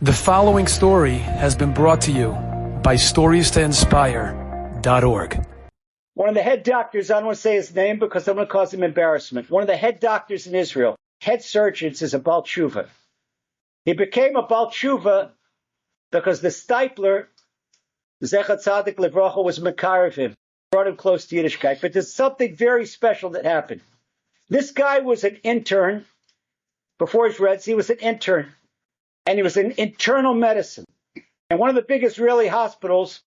The following story has been brought to you by StoriesToInspire.org. One of the head doctors, I don't want to say his name because I'm going to cause him embarrassment. One of the head doctors in Israel, head surgeons, is a Baal Tshuva. He became a Baal Tshuva because the Steipler, Zecher Tzadik Livracha, was Mekarev him, brought him close to Yiddishkeit. But there's something very special that happened. This guy was an intern. Before his Reds, he was an intern. And he was in internal medicine. And one of the big Israeli hospitals,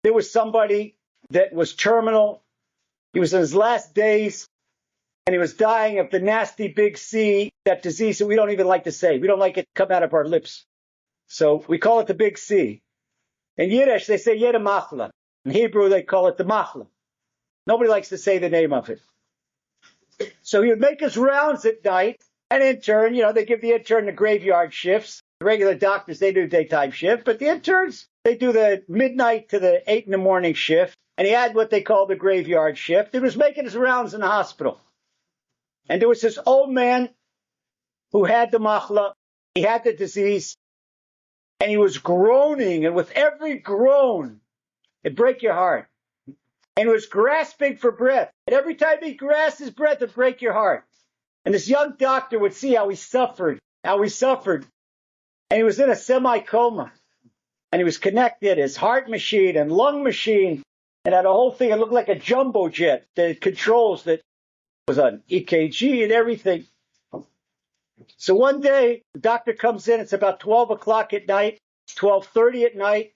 there was somebody that was terminal. He was in his last days, and he was dying of the nasty big C, that disease that we don't even like to say. We don't like it to come out of our lips. So we call it the big C. In Yiddish, they say Yeda Machla. In Hebrew, they call it the Machla. Nobody likes to say the name of it. So he would make his rounds at night. An intern, they give the intern the graveyard shifts. The regular doctors, they do daytime shift, but the interns, they do the midnight to the 8 in the morning shift. And he had what they call the graveyard shift. He was making his rounds in the hospital. And there was this old man who had the machla. He had the disease. And he was groaning. And with every groan, it'd break your heart. And he was grasping for breath. And every time he grasped his breath, it'd break your heart. And this young doctor would see how he suffered. And he was in a semi-coma. And he was connected, his heart machine and lung machine, and had a whole thing. It looked like a jumbo jet. The controls that was on EKG and everything. So one day, the doctor comes in. It's about 12 o'clock at night, 12:30 at night.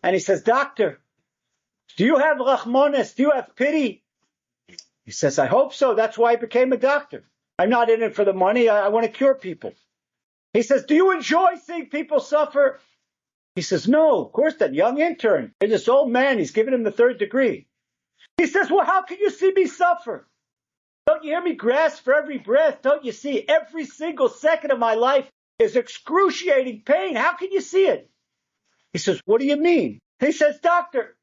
And he says, "Doctor, do you have rachmanis? Do you have pity?" He says, "I hope so. That's why I became a doctor. I'm not in it for the money. I want to cure people." He says, "Do you enjoy seeing people suffer?" He says, "No, of course not. Young intern. There's this old man. He's giving him the 3rd degree." He says, "Well, how can you see me suffer? Don't you hear me grasp for every breath? Don't you see every single second of my life is excruciating pain? How can you see it?" He says, "What do you mean?" He says, "Doctor,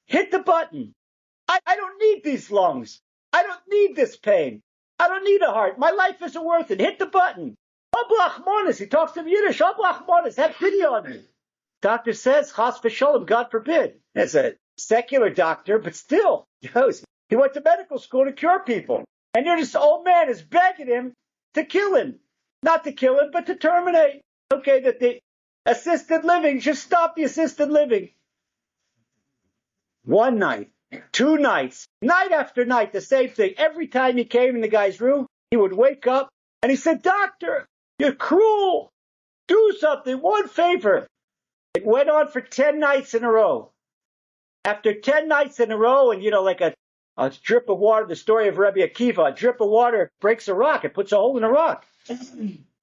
hit the button. I don't need these lungs. I don't need this pain. I don't need a heart. My life isn't worth it. Hit the button. Oblachmonis." He talks in Yiddish. Oblachmonis, have pity on me. Doctor says, Chas v'sholem, God forbid. As a secular doctor, but still, he went to medical school to cure people. And here this old man is begging him to kill him. Not to kill him, but to terminate. Okay, that the assisted living, just stop the assisted living. One night, 2 nights, night after night, the same thing. Every time he came in the guy's room, he would wake up and he said, "Doctor, you're cruel. Do something, one favor." It went on for 10 nights in a row. After 10 nights in a row, and like a drip of water, the story of Rabbi Akiva, a drip of water breaks a rock. It puts a hole in a rock.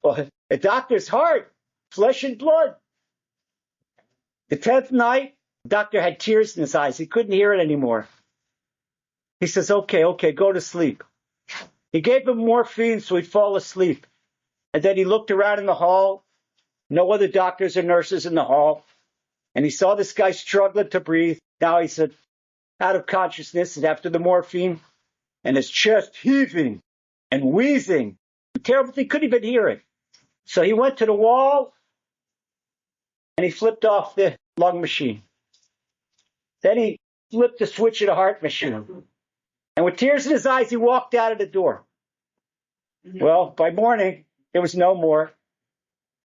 Well, a doctor's heart, flesh and blood. The 10th night, the doctor had tears in his eyes. He couldn't hear it anymore. He says, okay, go to sleep. He gave him morphine so he'd fall asleep. And then he looked around in the hall. No other doctors or nurses in the hall. And he saw this guy struggling to breathe. Now he's out of consciousness and after the morphine. And his chest heaving and wheezing. Terrible, he couldn't even hear it. So he went to the wall and he flipped off the lung machine. Then he flipped the switch of the heart machine. And with tears in his eyes, he walked out of the door. Well, by morning, there was no more.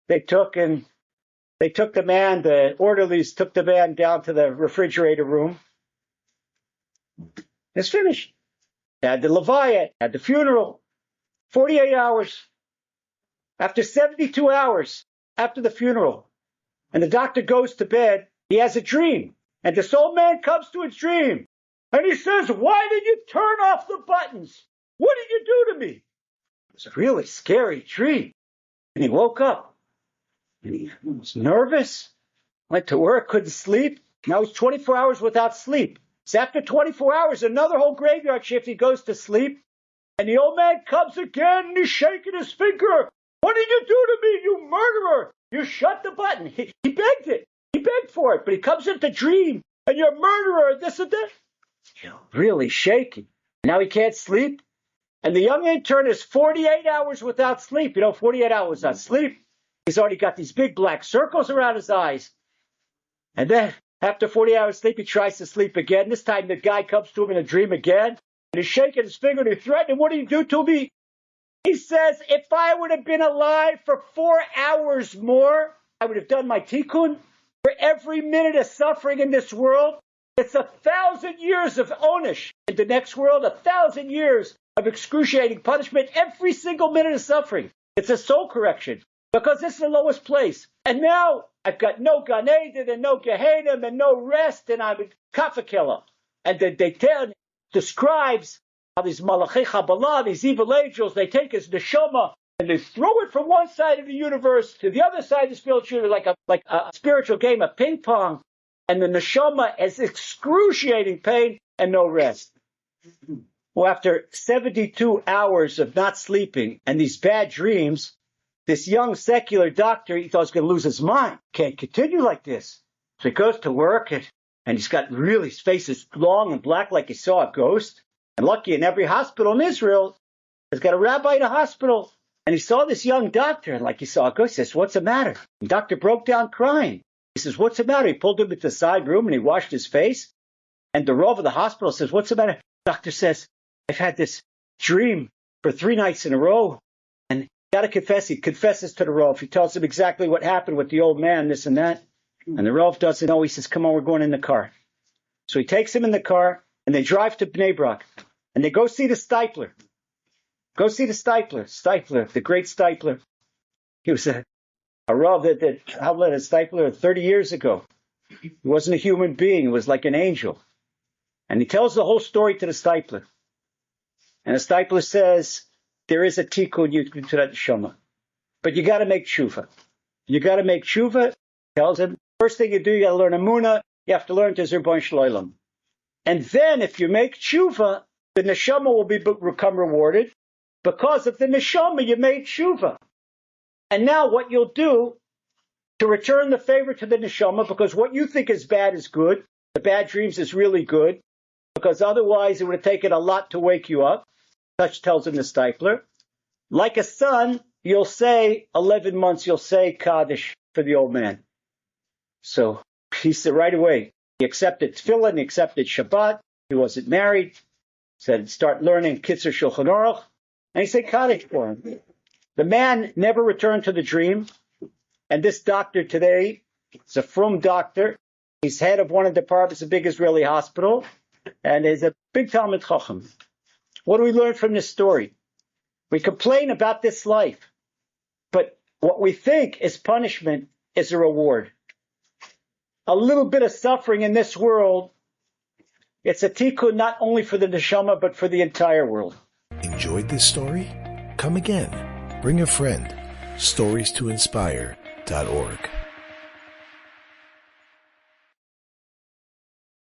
The orderlies took the man down to the refrigerator room. It's finished. Had the levaya, had the funeral. 48 hours. After 72 hours after the funeral. And the doctor goes to bed. He has a dream. And this old man comes to his dream. And he says, "Why did you turn off the buttons? What did you do to me?" It was a really scary dream. And he woke up. And he was nervous. Went to work, couldn't sleep. Now he's 24 hours without sleep. So after 24 hours, another whole graveyard shift, he goes to sleep. And the old man comes again and he's shaking his finger. "What did you do to me, you murderer? You shut the button." He begged it. He begged for it. But he comes into dream. "And you're a murderer, this and that." Really shaky. Now he can't sleep. And the young intern is 48 hours without sleep. 48 hours without sleep. He's already got these big black circles around his eyes. And then, after 40 hours sleep, he tries to sleep again. This time, the guy comes to him in a dream again. And he's shaking his finger and he's threatening, what do you do to me? He says, if I would have been alive for 4 hours more, I would have done my tikkun. For every minute of suffering in this world, it's 1,000 years of onish. In the next world, 1,000 years of excruciating punishment. Every single minute of suffering. It's a soul correction. Because this is the lowest place. And now, I've got no Gan Eden and no Gehenna and no rest, and I'm a kafakilla. And they tell the scribes how these Malachei Kabbalah, these evil angels, they take his neshama and they throw it from one side of the universe to the other side of the spiritual universe, like a spiritual game of ping pong. And the neshama has excruciating pain and no rest. Well, after 72 hours of not sleeping and these bad dreams, this young secular doctor, he thought he was going to lose his mind. Can't continue like this. So he goes to work and he's got really, his face is long and black like he saw a ghost. And lucky in every hospital in Israel, there's got a rabbi in a hospital. And he saw this young doctor, and like he saw a ghost, he says, what's the matter? The doctor broke down crying. He says, what's the matter? He pulled him into the side room and he washed his face. And the Rav of the hospital says, what's the matter? The doctor says, I've had this dream for 3 nights in a row. And got to confess. He confesses to the Rav. He tells him exactly what happened with the old man, this and that. And the Rav doesn't know. He says, come on, we're going in the car. So he takes him in the car and they drive to Bnei Brak. And they go see the Steipler. Go see the Steipler. Steipler, the great Steipler. He was a Rav that outlawed a Steipler 30 years ago. He wasn't a human being. He was like an angel. And he tells the whole story to the Steipler. And the Steipler says, there is a tikkun you can do to that neshama. But you got to make tshuva. You got to make tshuva. Tells him, first thing you do, you got to learn Amunah. You have to learn to Zerboin Shloilam. And then if you make tshuva, the neshama will become rewarded. Because of the neshama, you made tshuva. And now what you'll do to return the favor to the neshama, because what you think is bad is good. The bad dreams is really good. Because otherwise it would have taken a lot to wake you up. Such tells him the Steipler. Like a son, you'll say 11 months, you'll say Kaddish for the old man. So he said right away, he accepted Tefillin, he accepted Shabbat. He wasn't married. Said, start learning Kitzur Shulchan Aruch. And he said Kaddish for him. The man never returned to the dream. And this doctor today is a frum doctor. He's head of one of the departments of a big Israeli hospital. And is a big Talmid Chacham. What do we learn from this story? We complain about this life. But what we think is punishment is a reward. A little bit of suffering in this world, it's a tikkun not only for the neshama, but for the entire world. Enjoyed this story? Come again. Bring a friend. StoriesToInspire.org